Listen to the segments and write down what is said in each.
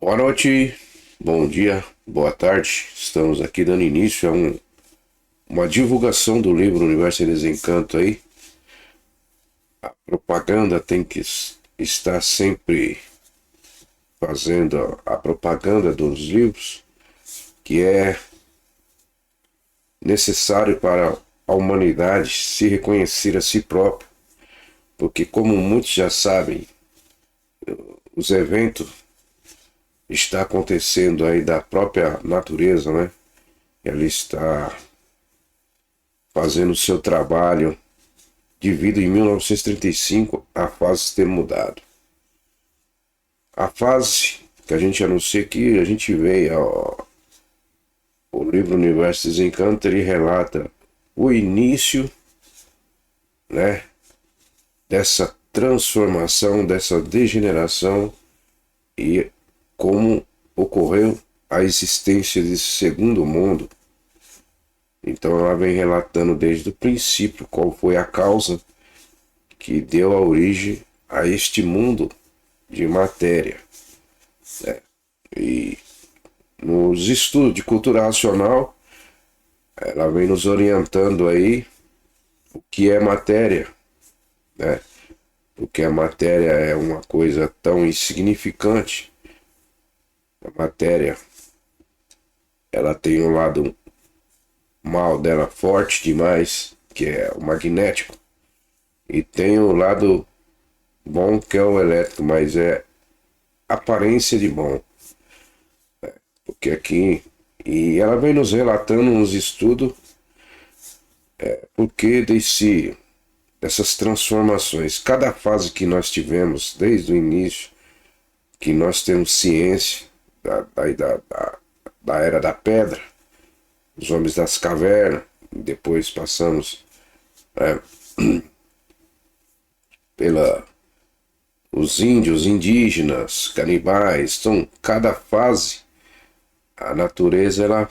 Boa noite, bom dia, boa tarde. Estamos aqui dando início a uma divulgação do livro Universo em Desencanto aí. A propaganda tem que estar sempre fazendo a propaganda dos livros, que é necessário para a humanidade se reconhecer a si própria, porque como muitos já sabem, os eventos está acontecendo aí da própria natureza, né? Ela está fazendo o seu trabalho devido em 1935 a fase ter mudado. A fase que a gente anuncia aqui, a gente vê o livro Universo Desencanto, ele relata o início, né, dessa transformação, dessa degeneração e como ocorreu a existência desse segundo mundo. Então ela vem relatando desde o princípio qual foi a causa que deu a origem a este mundo de matéria, né? E nos estudos de cultura racional, ela vem nos orientando aí o que é matéria, né? Porque a matéria é uma coisa tão insignificante. A matéria, ela tem um lado mal dela forte demais, que é o magnético, e tem o lado bom, que é o elétrico, mas é aparência de bom. Porque aqui, e ela vem nos relatando uns estudos, porque dessas transformações, cada fase que nós tivemos desde o início, que nós temos ciência da era da pedra, os homens das cavernas, depois passamos pela os índios, indígenas, canibais. Então, cada fase, a natureza ela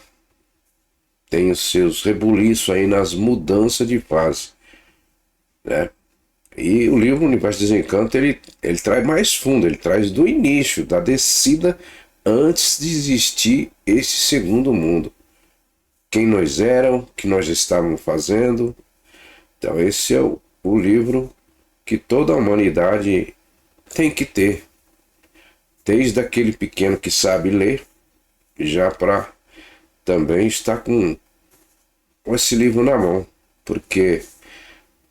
tem os seus rebuliços aí nas mudanças de fase, né? E o livro Universo Desencanto, ele traz mais fundo, ele traz do início, da descida antes de existir esse segundo mundo. Quem nós éramos, o que nós estávamos fazendo. Então esse é o livro que toda a humanidade tem que ter. Desde aquele pequeno que sabe ler, já para também estar com esse livro na mão. Porque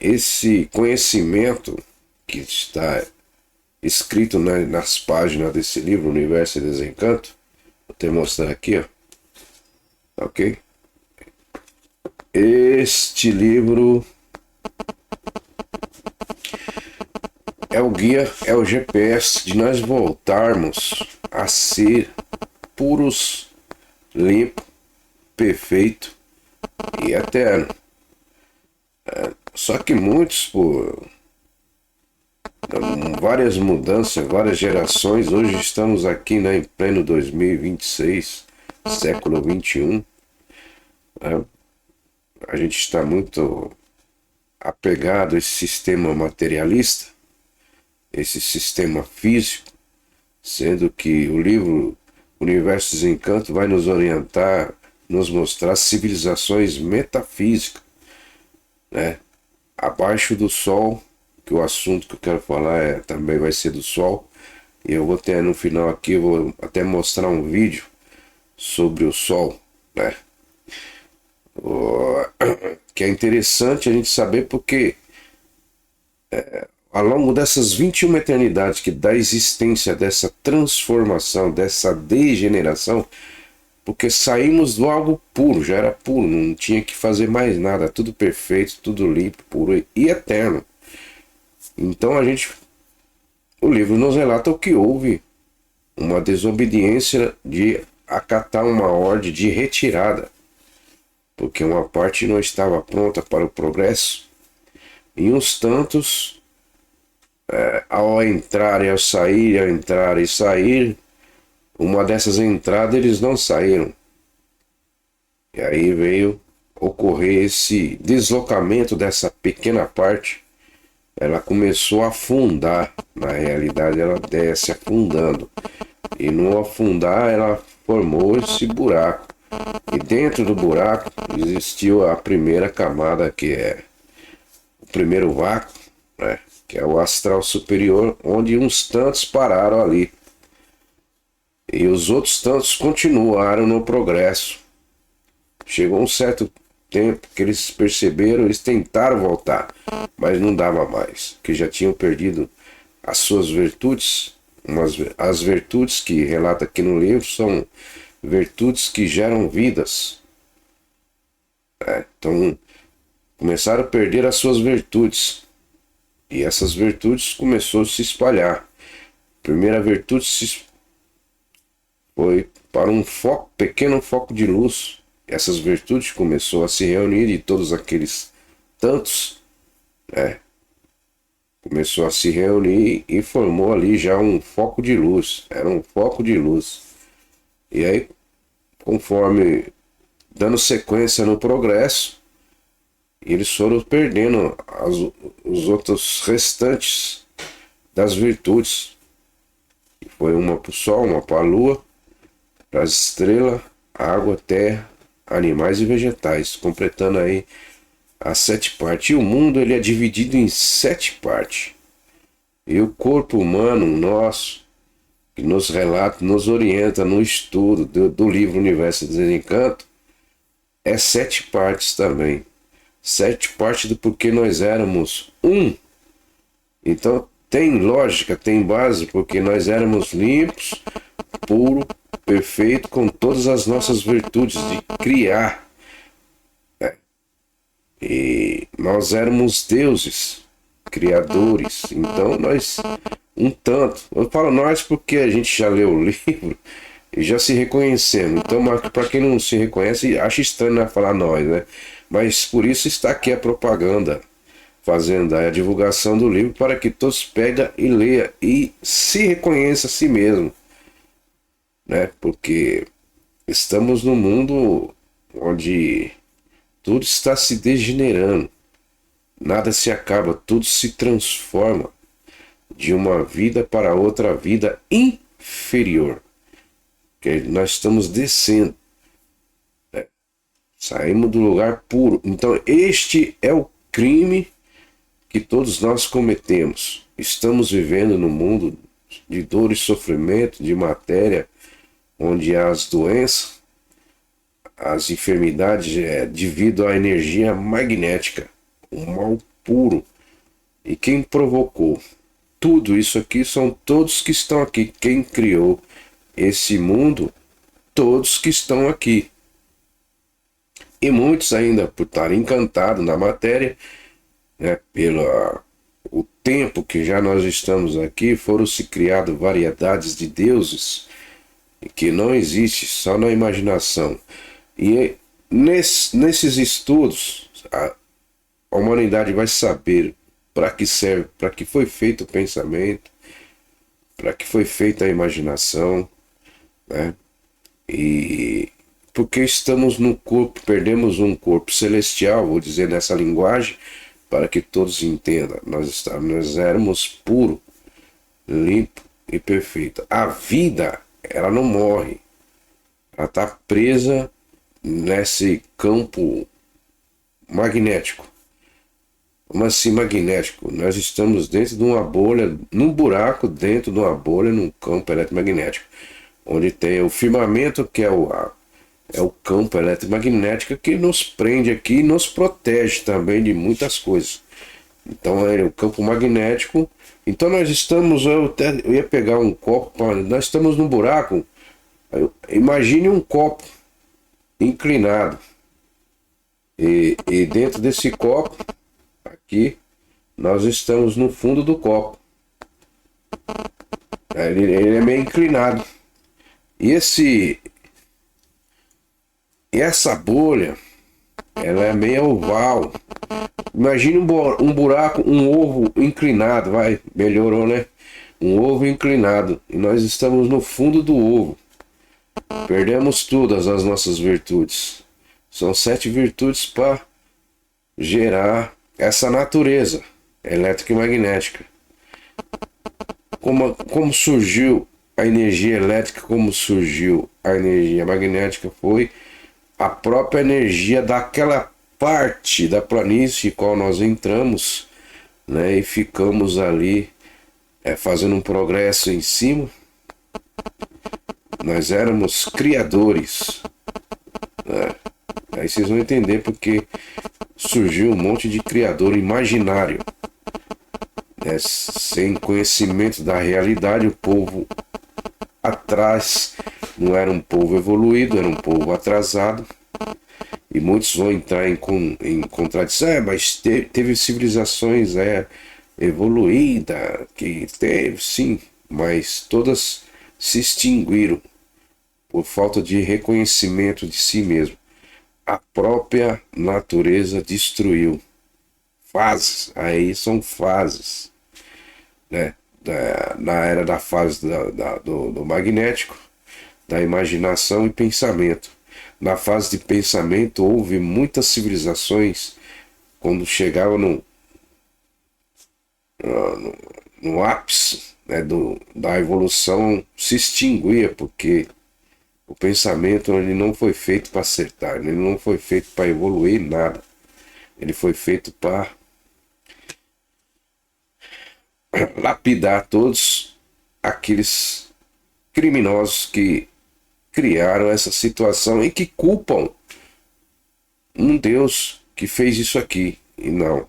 esse conhecimento que está escrito nas páginas desse livro, Universo e Desencanto, vou te mostrar aqui, ó. Ok? Este livro é o guia, é o GPS de nós voltarmos a ser puros, limpo, perfeito e eterno. Só que muitos, por várias mudanças, várias gerações, hoje estamos aqui, né, em pleno 2026, século 21, né? A gente está muito apegado a esse sistema materialista, esse sistema físico, sendo que o livro Universo Desencanto vai nos orientar, nos mostrar civilizações metafísicas, né? Abaixo do Sol, que o assunto que eu quero falar também vai ser do Sol, e eu vou ter no final aqui, eu vou até mostrar um vídeo sobre o Sol, né? Que é interessante a gente saber porque ao longo dessas 21 eternidades que dá existência dessa transformação, dessa degeneração, porque saímos do algo puro, já era puro, não tinha que fazer mais nada, tudo perfeito, tudo limpo, puro e eterno. Então o livro nos relata o que houve, uma desobediência de acatar uma ordem de retirada, porque uma parte não estava pronta para o progresso, e uns tantos, ao entrar e ao sair, ao entrar e sair, uma dessas entradas eles não saíram. E aí veio ocorrer esse deslocamento dessa pequena parte. Ela começou a afundar, na realidade ela desce afundando. E no afundar ela formou esse buraco. E dentro do buraco existiu a primeira camada, que é o primeiro vácuo, né? Que é o astral superior, onde uns tantos pararam ali. E os outros tantos continuaram no progresso. Chegou um certo tempo que eles perceberam, eles tentaram voltar, mas não dava mais, que já tinham perdido as suas virtudes. As virtudes que relata aqui no livro são virtudes que geram vidas. Então, começaram a perder as suas virtudes. E essas virtudes começaram a se espalhar. A primeira virtude foi para um foco, pequeno foco de luz. Essas virtudes começou a se reunir de todos aqueles tantos, né? Começou a se reunir e formou ali já um foco de luz. Era um foco de luz. E aí, conforme dando sequência no progresso, eles foram perdendo os outros restantes das virtudes. Foi uma para o Sol, uma para a Lua, para as estrelas, água, terra, animais e vegetais, completando aí as 7 partes. E o mundo ele é dividido em 7 partes. E o corpo humano nosso, que nos relata, nos orienta no estudo do livro Universo do Desencanto, é 7 partes também. 7 partes do porquê nós éramos um. Então tem lógica, tem base, porque nós éramos limpos, puro, perfeito, com todas as nossas virtudes de criar. E nós éramos deuses, criadores. Então nós, um tanto. Eu falo nós porque a gente já leu o livro e já se reconhecemos. Então, para quem não se reconhece, acha estranho, né, falar nós, né? Mas por isso está aqui a propaganda, fazendo a divulgação do livro para que todos peguem e leiam e se reconheçam a si mesmo, né? Porque estamos num mundo onde tudo está se degenerando, nada se acaba, tudo se transforma de uma vida para outra vida inferior, que nós estamos descendo, né? Saímos do lugar puro. Então este é o crime que todos nós cometemos. Estamos vivendo num mundo de dor e sofrimento, de matéria, onde as doenças, as enfermidades devido à energia magnética, o mal puro. E quem provocou tudo isso aqui são todos que estão aqui. Quem criou esse mundo, todos que estão aqui. E muitos ainda por estarem encantados na matéria, né, pelo o tempo que já nós estamos aqui, foram se criadas variedades de deuses que não existe, só na imaginação. E nesses estudos, a humanidade vai saber para que serve, para que foi feito o pensamento, para que foi feita a imaginação, né? E porque estamos no corpo, perdemos um corpo celestial, vou dizer nessa linguagem, para que todos entendam. Nós éramos puro, limpo e perfeito. A vida, ela não morre. Ela está presa nesse campo magnético. Como assim magnético? Nós estamos dentro de uma bolha, num buraco dentro de uma bolha, num campo eletromagnético, onde tem o firmamento, que é o campo eletromagnético que nos prende aqui e nos protege também de muitas coisas. Então é o campo magnético. Então nós estamos, eu ia pegar um copo, nós estamos num buraco. Imagine um copo inclinado. E dentro desse copo, aqui, nós estamos no fundo do copo. Ele é meio inclinado. E essa bolha, ela é meio oval. Imagine um buraco, um ovo inclinado, vai, melhorou, né? Um ovo inclinado. E nós estamos no fundo do ovo. Perdemos todas as nossas virtudes. São 7 virtudes para gerar essa natureza elétrica e magnética. Como surgiu a energia elétrica, como surgiu a energia magnética, foi a própria energia daquela parte da planície qual nós entramos, né, e ficamos ali fazendo um progresso em cima. Nós éramos criadores, né? Aí vocês vão entender porque surgiu um monte de criador imaginário, né? Sem conhecimento da realidade. O povo atrás não era um povo evoluído, era um povo atrasado. E muitos vão entrar em contradição, mas teve civilizações evoluídas, que teve, sim, mas todas se extinguiram por falta de reconhecimento de si mesmo. A própria natureza destruiu. Fases, aí são fases, né? Na era da fase do magnético, da imaginação e pensamento. Na fase de pensamento houve muitas civilizações, quando chegavam no ápice, né, da evolução, se extinguia, porque o pensamento ele não foi feito para acertar, ele não foi feito para evoluir nada. Ele foi feito para lapidar todos aqueles criminosos que criaram essa situação e que culpam um Deus que fez isso aqui. E não.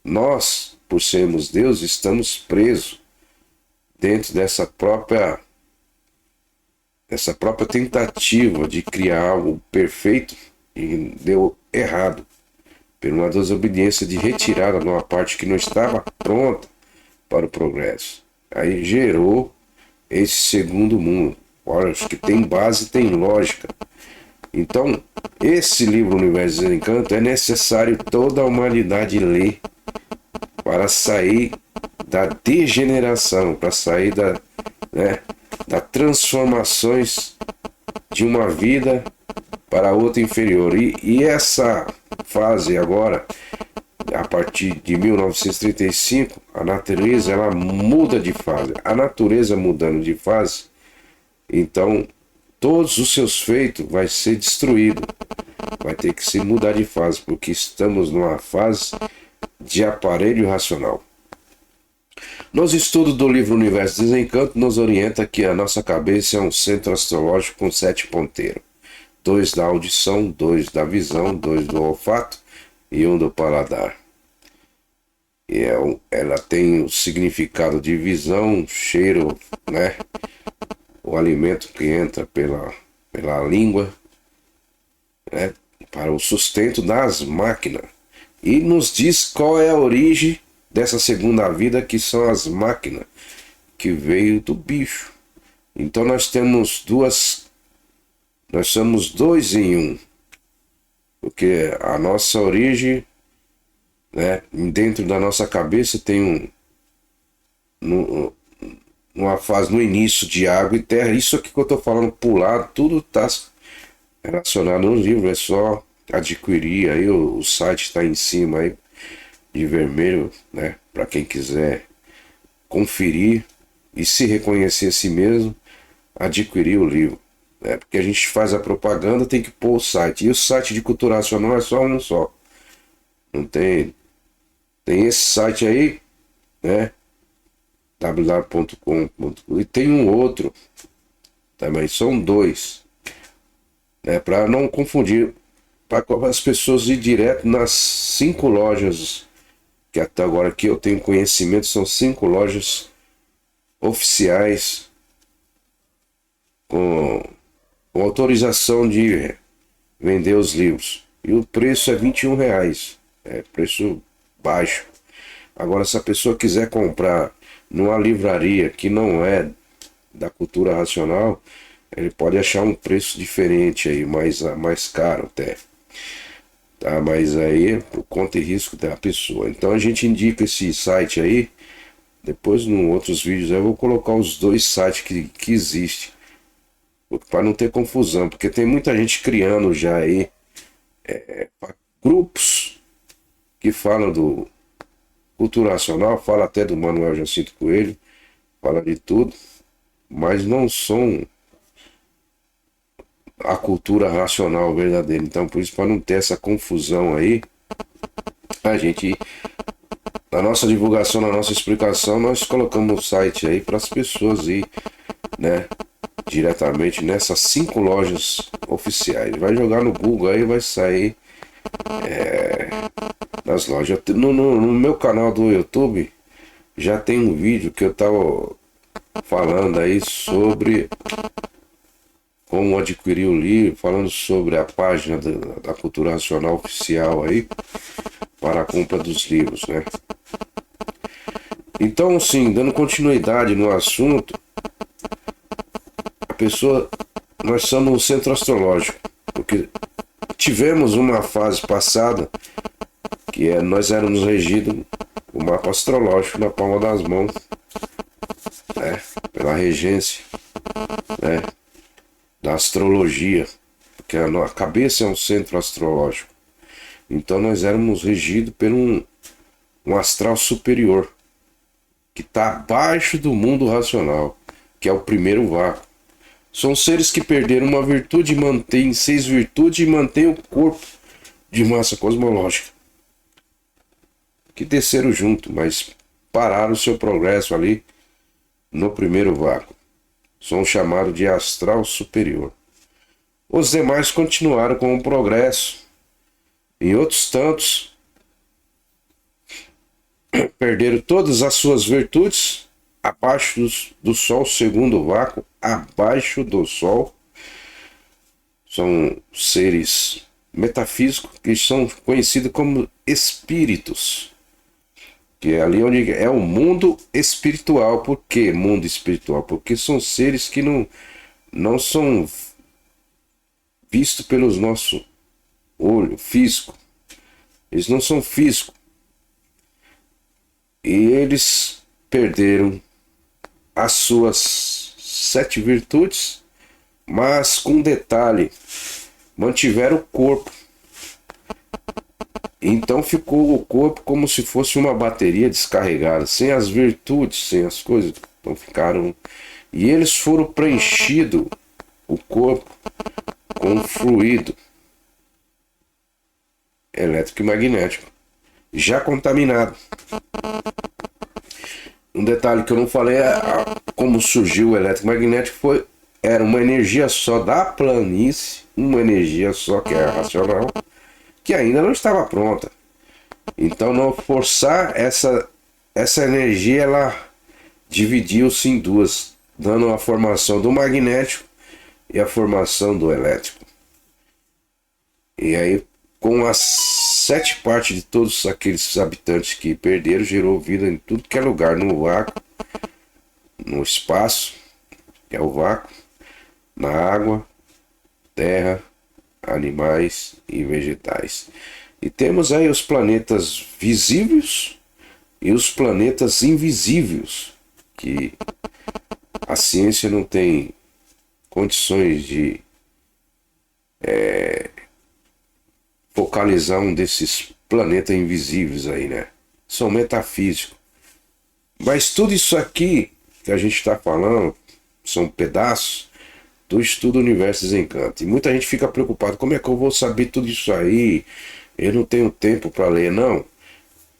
Nós, por sermos Deus, estamos presos dentro dessa própria tentativa de criar algo perfeito e deu errado. Por uma desobediência de retirada de uma parte que não estava pronta para o progresso. Aí gerou esse segundo mundo. Olha, acho que tem base, tem lógica. Então, esse livro Universo de Encanto é necessário toda a humanidade ler para sair da degeneração, para sair das transformações de uma vida para outra inferior. E essa fase agora, a partir de 1935, a natureza ela muda de fase. A natureza mudando de fase, então todos os seus feitos vai ser destruído. Vai ter que se mudar de fase, porque estamos numa fase de aparelho racional. Nos estudos do livro Universo Desencanto, nos orienta que a nossa cabeça é um centro astrológico com 7 ponteiros. 2 da audição, 2 da visão, 2 do olfato e 1 do paladar. E ela tem o significado de visão, cheiro, né? O alimento que entra pela língua, né? Para o sustento das máquinas. E nos diz qual é a origem dessa segunda vida, que são as máquinas, que veio do bicho. Então nós somos 2 em 1. Porque a nossa origem, né, dentro da nossa cabeça tem uma fase no início de água e terra. Isso aqui que eu estou falando pulado, tudo está relacionado no livro, é só adquirir. Aí o site está em cima aí, de vermelho, né, para quem quiser conferir e se reconhecer a si mesmo, adquirir o livro. Porque a gente faz a propaganda, tem que pôr o site. E o site de cultura racional é só um só. Não tem. Tem esse site aí, né? www.com.br. E tem um outro também, são 2. Né? Para não confundir, para as pessoas ir direto nas 5 lojas, que até agora que eu tenho conhecimento, são 5 lojas oficiais com autorização de vender os livros. E o preço é R$ 21. É preço baixo. Agora, se a pessoa quiser comprar numa livraria que não é da cultura racional, ele pode achar um preço diferente aí, mais caro até. Tá? Mas aí é por conta e risco da pessoa. Então a gente indica esse site aí. Depois, em outros vídeos, eu vou colocar os 2 sites que existem, para não ter confusão, porque tem muita gente criando já aí grupos que falam do cultura racional, fala até do Manuel Jacinto Coelho, fala de tudo, mas não são a cultura racional verdadeira. Então, por isso, para não ter essa confusão aí, a gente, na nossa divulgação, na nossa explicação, nós colocamos o site aí para as pessoas ir, né, diretamente nessas 5 lojas oficiais. Vai jogar no Google aí, vai sair nas lojas. No meu canal do YouTube já tem um vídeo que eu tava falando aí sobre como adquirir o livro, falando sobre a página da Cultura Racional Oficial aí para a compra dos livros, né? Então, sim, dando continuidade no assunto, a pessoa, nós somos um centro astrológico, porque tivemos uma fase passada que nós éramos regidos o mapa astrológico na palma das mãos, né? Pela regência, né? Da astrologia, porque a cabeça é um centro astrológico. Então nós éramos regidos por um astral superior, que está abaixo do mundo racional, que é o primeiro vácuo. São seres que perderam uma virtude e mantêm 6 virtudes e mantêm o corpo de massa cosmológica, que desceram junto, mas pararam o seu progresso ali no primeiro vácuo. São chamados de astral superior. Os demais continuaram com o progresso. E outros tantos perderam todas as suas virtudes abaixo do Sol, segundo vácuo, abaixo do Sol. São seres metafísicos que são conhecidos como espíritos. Que é ali onde é o mundo espiritual. Por que mundo espiritual? Porque são seres que não são vistos pelos nosso olho físico. Eles não são físicos. E eles perderam as suas 7 virtudes, mas com detalhe, mantiveram o corpo. Então ficou o corpo como se fosse uma bateria descarregada, sem as virtudes, sem as coisas. Então ficaram. E eles foram preenchido o corpo com fluido elétrico e magnético, já contaminado. Um detalhe que eu não falei é como surgiu o elétrico e magnético. Era uma energia só da planície, uma energia só que é racional, que ainda não estava pronta. Então, não forçar essa energia, ela dividiu-se em duas, dando a formação do magnético e a formação do elétrico. E aí, com as 7 partes de todos aqueles habitantes que perderam, gerou vida em tudo que é lugar, no vácuo, no espaço, que é o vácuo, na água, terra, animais e vegetais. E temos aí os planetas visíveis e os planetas invisíveis, que a ciência não tem condições de focalizar um desses planetas invisíveis aí, né? São metafísicos. Mas tudo isso aqui que a gente está falando são pedaços do estudo Universo e Desencanto. E muita gente fica preocupada, como é que eu vou saber tudo isso aí? Eu não tenho tempo para ler. Não.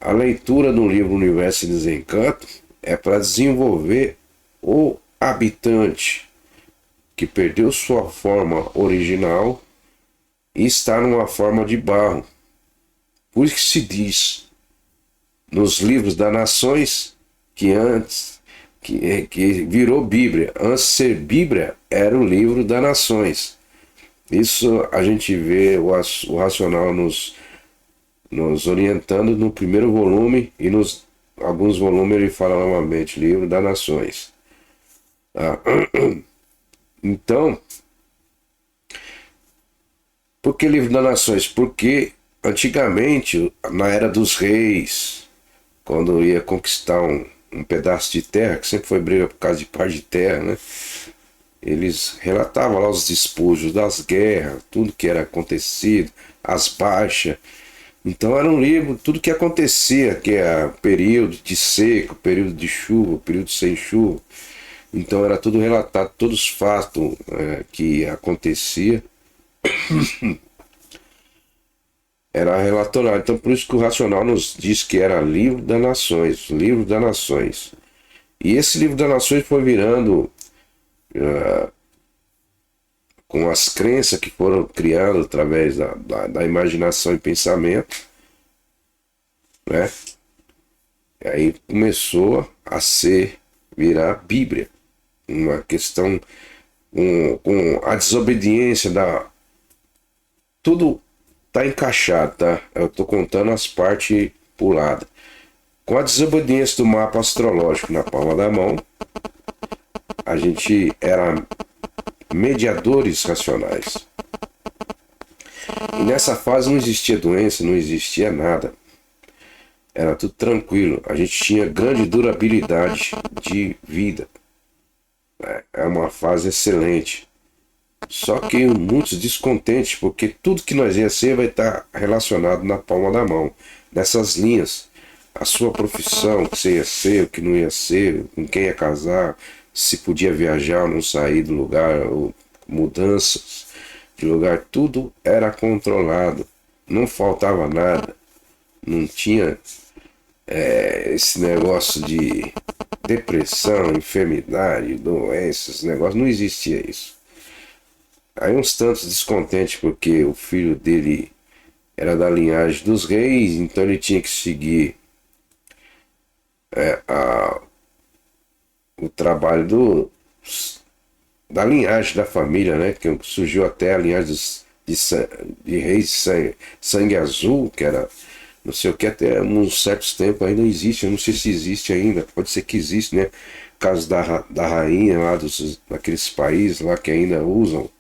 A leitura no livro Universo e Desencanto é para desenvolver o habitante que perdeu sua forma original e está numa forma de barro. Por isso que se diz nos livros das nações que antes que virou Bíblia. Antes de ser Bíblia, era o livro das nações. Isso a gente vê o racional nos orientando no primeiro volume, e nos alguns volumes ele fala novamente, livro das nações. Tá? Então, por que livro das nações? Porque antigamente, na era dos reis, quando ia conquistar um pedaço de terra, que sempre foi briga por causa de parte de terra, né? Eles relatavam lá os despojos das guerras, tudo que era acontecido, as baixas. Então era um livro, tudo que acontecia, que é período de seco, período de chuva, período sem chuva. Então era tudo relatado, todos os fatos que acontecia era relatorado. Então por isso que o Racional nos diz que era livro das nações, livro das nações. E esse livro das nações foi virando com as crenças que foram criando através da imaginação e pensamento, né? E aí começou a virar Bíblia. Uma questão com a desobediência tudo tá encaixado, tá? Eu tô contando as partes puladas. Com a desobediência do mapa astrológico na palma da mão, a gente era mediadores racionais. E nessa fase não existia doença, não existia nada. Era tudo tranquilo. A gente tinha grande durabilidade de vida. É uma fase excelente. Só que muitos descontentes, porque tudo que nós ia ser vai estar relacionado na palma da mão. Nessas linhas. A sua profissão, o que você ia ser, o que não ia ser, com quem ia casar, se podia viajar ou não sair do lugar, ou mudanças de lugar, tudo era controlado. Não faltava nada. Não tinha esse negócio de depressão, enfermidade, doenças, negócio, não existia isso. Aí uns tantos descontentes porque o filho dele era da linhagem dos reis, então ele tinha que seguir o trabalho da linhagem da família, né? Que surgiu até a linhagem de reis de sangue azul, que era não sei o que, até uns certos tempos ainda existe, eu não sei se existe ainda, pode ser que existe, né? Caso da rainha lá daqueles países lá que ainda usam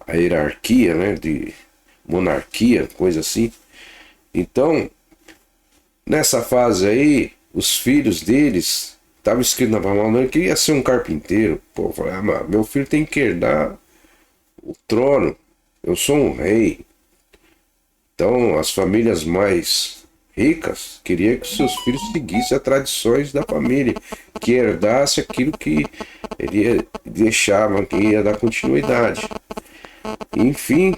a hierarquia, né? De monarquia, coisa assim. Então, nessa fase aí, os filhos deles, estava escrito na palma que ia ser um carpinteiro. Pô, eu falei, mas meu filho tem que herdar o trono, eu sou um rei. Então, as famílias mais ricas queriam que seus filhos seguissem as tradições da família, que herdasse aquilo que ele deixava, que ia dar continuidade. Enfim,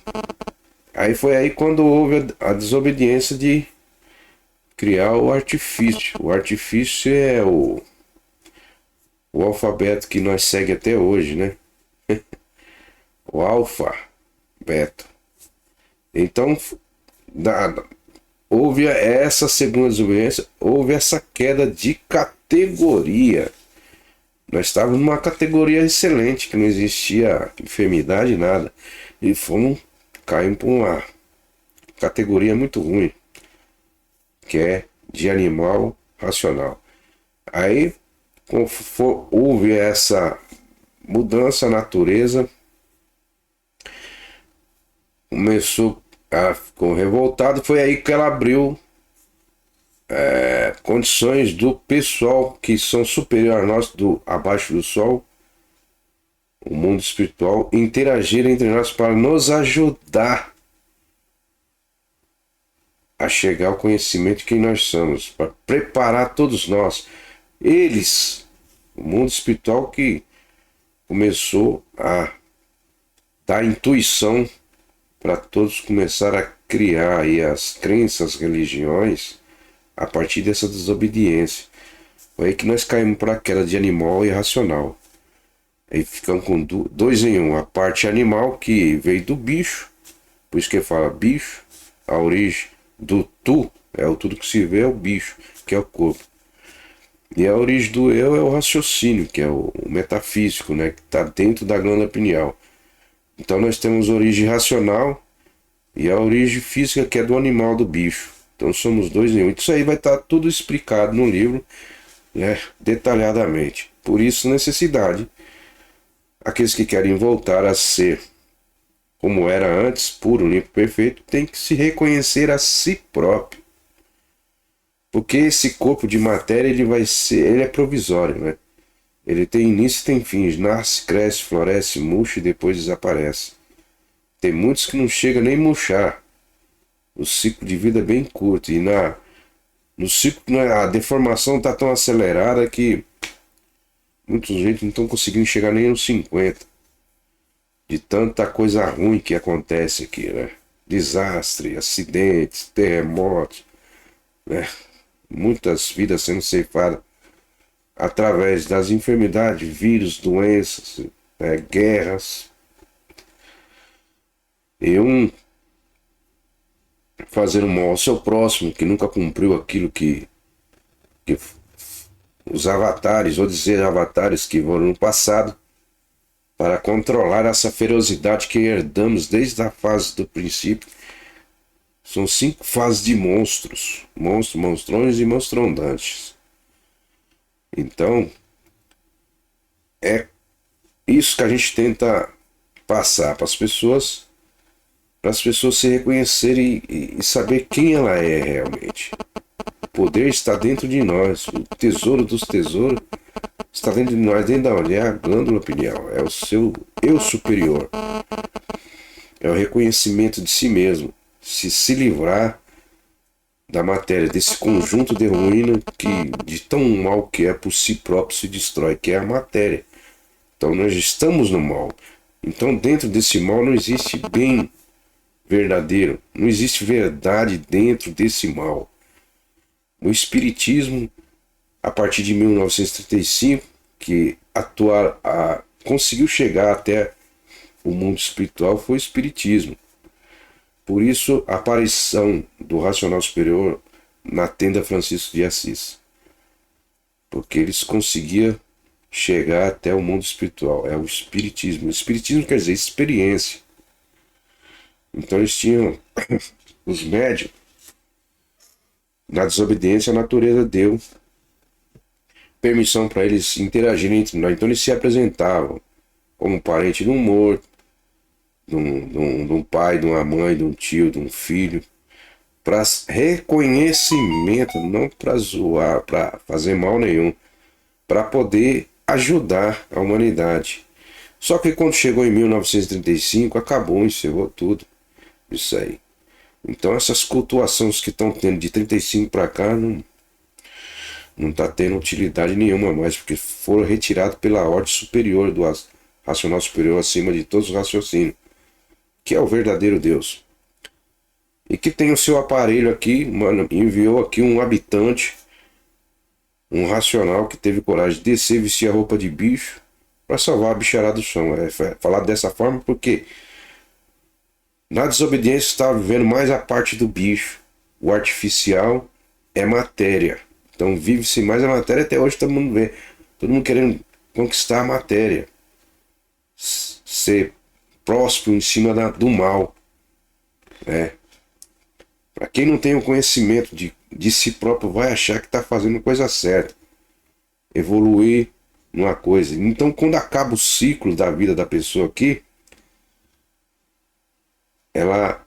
aí foi aí quando houve a desobediência de criar o artifício. O artifício é o alfabeto que nós segue até hoje, né? O alfabeto. Então, houve essa segunda desobediência, houve essa queda de categoria. Nós estávamos numa categoria excelente, que não existia enfermidade, nada. E caímos para uma categoria muito ruim, que é de animal racional. Aí houve essa mudança, a natureza ficou revoltado, foi aí que ela abriu condições do pessoal que são superior a nós, abaixo do sol, o mundo espiritual, interagir entre nós para nos ajudar a chegar ao conhecimento de quem nós somos, para preparar todos nós. Eles, o mundo espiritual que começou a dar intuição para todos começar a criar aí as crenças, as religiões, a partir dessa desobediência. Foi aí que nós caímos para a queda de animal e racional. Aí ficamos com dois em um. A parte animal que veio do bicho, por isso que fala bicho, a origem do tu, é o tudo que se vê é o bicho, que é o corpo. E a origem do eu é o raciocínio, que é o metafísico, né, que está dentro da glândula pineal. Então nós temos a origem racional e a origem física, que é do animal, do bicho. Então somos dois em um. Isso aí vai estar tudo explicado no livro, né, detalhadamente. Por isso, necessidade. Aqueles que querem voltar a ser como era antes, puro, limpo, perfeito, tem que se reconhecer a si próprio. Porque esse corpo de matéria, ele é provisório, né? Ele tem início e tem fim, nasce, cresce, floresce, murcha e depois desaparece. Tem muitos que não chegam nem a murchar. O ciclo de vida é bem curto e no ciclo a deformação está tão acelerada que Muitos gente não estão conseguindo chegar nem aos 50. De tanta coisa ruim que acontece aqui, né? Desastre, acidentes, terremotos, né? Muitas vidas sendo ceifadas através das enfermidades, vírus, doenças, né? Guerras. E um fazendo mal ao seu próximo, que nunca cumpriu aquilo que os avatares, ou dizer avatares que foram no passado, para controlar essa ferocidade que herdamos desde a fase do princípio. São 5 fases de monstros: monstros, monstrões e monstrondantes. Então, é isso que a gente tenta passar para as pessoas se reconhecerem e saber quem ela é realmente. O poder está dentro de nós, o tesouro dos tesouros está dentro de nós, dentro da onde? É a glândula pineal, é o seu eu superior. É o reconhecimento de si mesmo, se livrar da matéria, desse conjunto de ruína que de tão mal que é por si próprio se destrói, que é a matéria. Então nós estamos no mal. Então dentro desse mal não existe bem verdadeiro, não existe verdade dentro desse mal. O espiritismo, a partir de 1935, que conseguiu chegar até o mundo espiritual, foi o espiritismo. Por isso, a aparição do racional superior na tenda Francisco de Assis. Porque eles conseguiam chegar até o mundo espiritual. É o espiritismo. O espiritismo quer dizer experiência. Então eles tinham, os médios, na desobediência a natureza deu permissão para eles interagirem entre nós. Então eles se apresentavam como parente de um morto, de um pai, de uma mãe, de um tio, de um filho, para reconhecimento, não para zoar, para fazer mal nenhum, para poder ajudar a humanidade. Só que quando chegou em 1935, acabou, encerrou tudo isso aí. Então essas cultuações que estão tendo de 35 para cá não está tendo utilidade nenhuma mais, porque foram retirados pela ordem superior do racional superior acima de todos os raciocínios, que é o verdadeiro Deus. E que tem o seu aparelho aqui, mano, enviou aqui um habitante, um racional que teve coragem de descer, vestir a roupa de bicho para salvar a bicharada do chão. É falado dessa forma porque na desobediência estava vivendo mais a parte do bicho. O artificial é matéria. Então vive-se mais a matéria, até hoje todo mundo vê. Todo mundo querendo conquistar a matéria. Ser próspero em cima do mal. Para quem não tem o conhecimento de si próprio, vai achar que está fazendo a coisa certa. Evoluir numa coisa. Então quando acaba o ciclo da vida da pessoa aqui, ela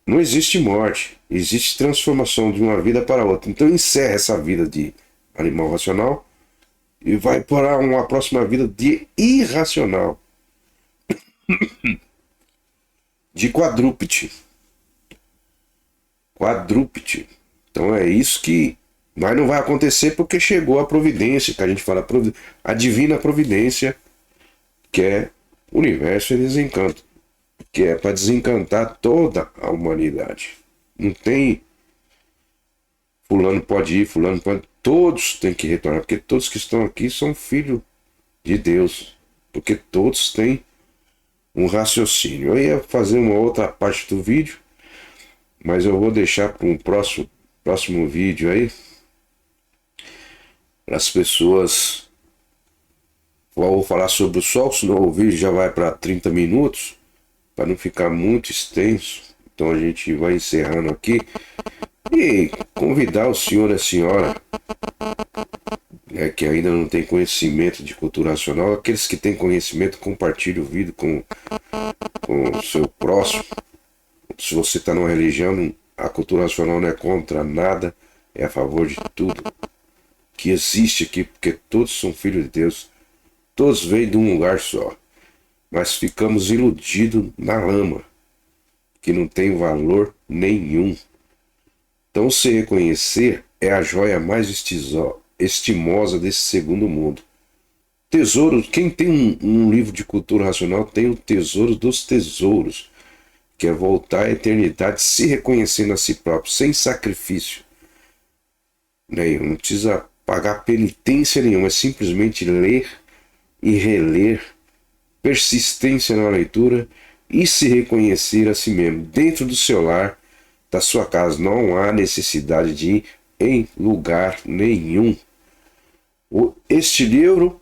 não existe morte, existe transformação de uma vida para outra. Então encerra essa vida de animal racional e vai para uma próxima vida de irracional, de quadrúpede. Então é isso que mas não vai acontecer porque chegou a providência, que a gente fala, a divina providência, que é o universo e desencanto, que é para desencantar toda a humanidade. Não tem fulano pode ir, fulano pode. Todos têm que retornar, porque todos que estão aqui são filhos de Deus, porque todos têm um raciocínio. Eu ia fazer uma outra parte do vídeo, mas eu vou deixar para um próximo vídeo aí, para as pessoas. Vou falar sobre o sol, senão o vídeo já vai para 30 minutos, para não ficar muito extenso. Então a gente vai encerrando aqui e convidar o senhor e a senhora, que ainda não tem conhecimento de cultura racional. Aqueles que têm conhecimento, compartilhe o vídeo com o seu próximo. Se você está numa religião, a cultura racional não é contra nada, é a favor de tudo que existe aqui, porque todos são filhos de Deus, todos vêm de um lugar só, mas ficamos iludidos na lama, que não tem valor nenhum. Então se reconhecer é a joia mais estimosa desse segundo mundo. tesouro. Quem tem um livro de cultura racional tem o tesouro dos tesouros, que é voltar à eternidade se reconhecendo a si próprio, sem sacrifício nenhum. Não precisa pagar penitência nenhuma, é simplesmente ler e reler, persistência na leitura e se reconhecer a si mesmo. Dentro do seu lar, da sua casa, não há necessidade de ir em lugar nenhum. Este livro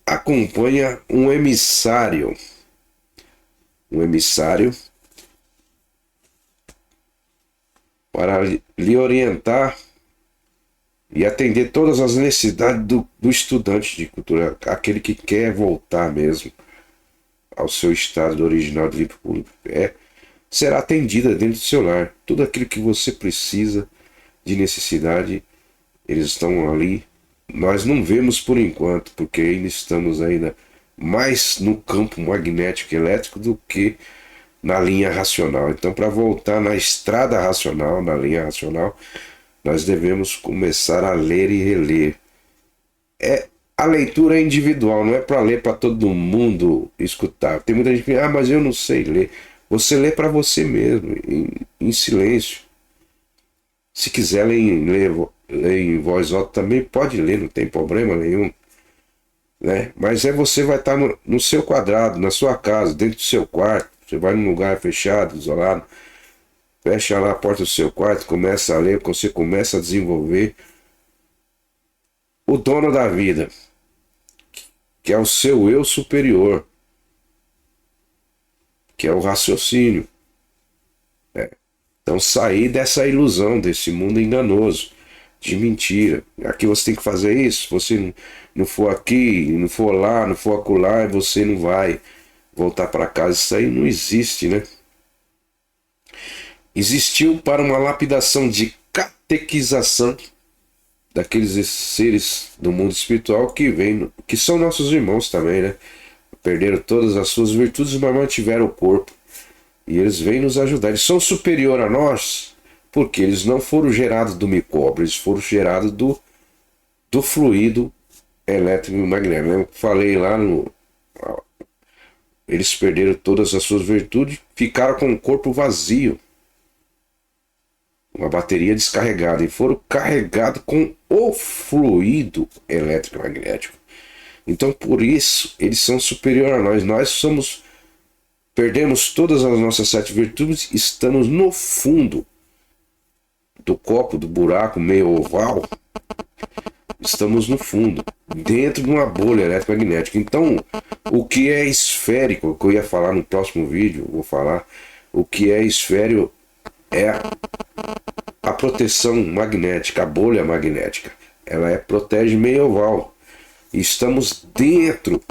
acompanha um emissário para lhe orientar e atender todas as necessidades do estudante de cultura, aquele que quer voltar mesmo ao seu estado original de vida pública. Será atendida dentro do seu lar. Tudo aquilo que você precisa de necessidade, eles estão ali. Nós não vemos por enquanto, porque ainda estamos ainda mais no campo magnético e elétrico do que na linha racional. Então, para voltar na estrada racional, na linha racional, nós devemos começar a ler e reler. A leitura é individual, não é para ler para todo mundo escutar. Tem muita gente que diz, mas eu não sei ler. Você lê para você mesmo, em silêncio. Se quiser ler em voz alta também pode ler, não tem problema nenhum. Né? Mas você vai estar no seu quadrado, na sua casa, dentro do seu quarto. Você vai num lugar fechado, isolado. Fecha lá a porta do seu quarto, começa a ler, você começa a desenvolver o dono da vida, que é o seu eu superior, que é o raciocínio. Então sair dessa ilusão, desse mundo enganoso, de mentira. Aqui você tem que fazer isso, se você não for aqui, não for lá, não for acolá, você não vai voltar para casa. Isso aí não existe, né? Existiu para uma lapidação de catequização daqueles seres do mundo espiritual que são nossos irmãos também, né? Perderam todas as suas virtudes, mas mantiveram o corpo. E eles vêm nos ajudar. Eles são superiores a nós porque eles não foram gerados do micróbio, eles foram gerados do fluido elétrico e magnético. Eu falei lá eles perderam todas as suas virtudes, ficaram com o corpo vazio, uma bateria descarregada, e foram carregados com o fluido elétrico e magnético. Então por isso eles são superiores a nós. Nós perdemos todas as nossas 7 virtudes, estamos no fundo do copo, do buraco meio oval. Estamos no fundo, dentro de uma bolha eletromagnética. Então, o que é esférico, que eu ia falar no próximo vídeo, vou falar, o que é esférico é a proteção magnética, a bolha magnética. Ela protege meio oval. Estamos dentro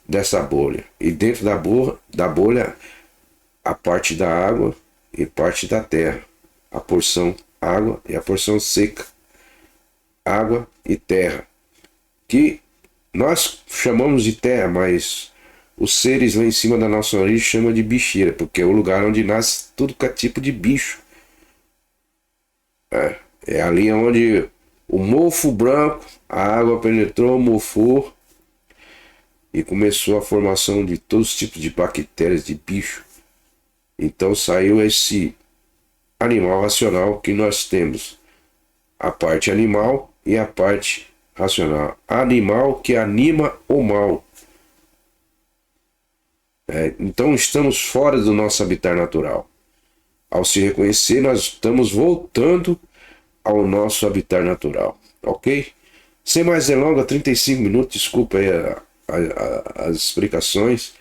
dessa bolha. E dentro da bolha, a parte da água e parte da terra. A porção água e a porção seca. Água e terra. Que nós chamamos de terra, mas os seres lá em cima da nossa origem chamam de porque é o lugar onde nasce tudo que é tipo de bicho. É ali onde o mofo branco, a água penetrou, mofou e começou a formação de todos os tipos de bactérias, de bicho. Então saiu esse animal racional que nós temos. A parte animal e a parte racional. Animal que anima o mal. Então estamos fora do nosso habitat natural. Ao se reconhecer, nós estamos voltando ao nosso habitat natural. Ok? Sem mais delongas, 35 minutos, desculpa aí as explicações,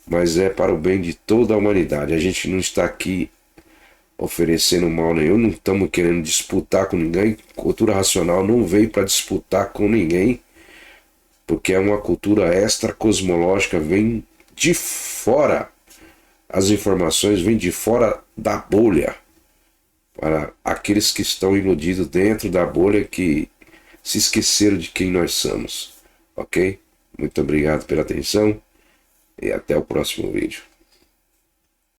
mas é para o bem de toda a humanidade. A gente não está aqui oferecendo mal nenhum, não estamos querendo disputar com ninguém. Cultura racional não veio para disputar com ninguém, porque é uma cultura extra-cosmológica, vem de fora. As informações vêm de fora da bolha, para aqueles que estão iludidos dentro da bolha, que se esqueceram de quem nós somos. Ok? Muito obrigado pela atenção e até o próximo vídeo.